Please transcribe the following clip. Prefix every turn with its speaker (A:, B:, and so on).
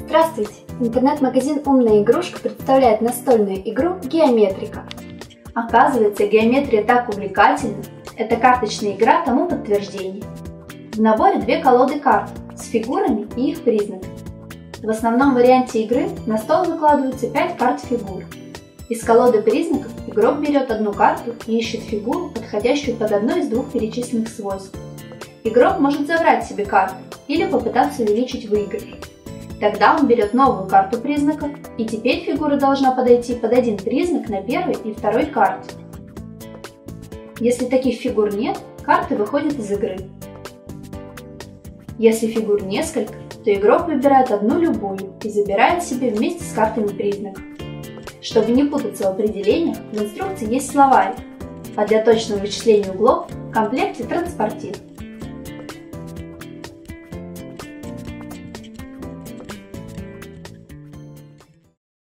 A: Здравствуйте! Интернет-магазин «Умная игрушка» представляет настольную игру «Геометрика». Оказывается, геометрия так увлекательна. Эта карточная игра тому подтверждение. В наборе две колоды карт с фигурами и их признаками. В основном варианте игры на стол выкладываются 5 карт фигур. Из колоды признаков игрок берет одну карту и ищет фигуру, подходящую под одно из двух перечисленных свойств. Игрок может забрать себе карту или попытаться увеличить выигрыш. Тогда он берет новую карту признаков, и теперь фигура должна подойти под один признак на первой и второй карте. Если таких фигур нет, карты выходят из игры. Если фигур несколько, то игрок выбирает одну любую и забирает себе вместе с картами признаков. Чтобы не путаться в определениях, в инструкции есть словарь, а для точного вычисления углов в комплекте транспортир.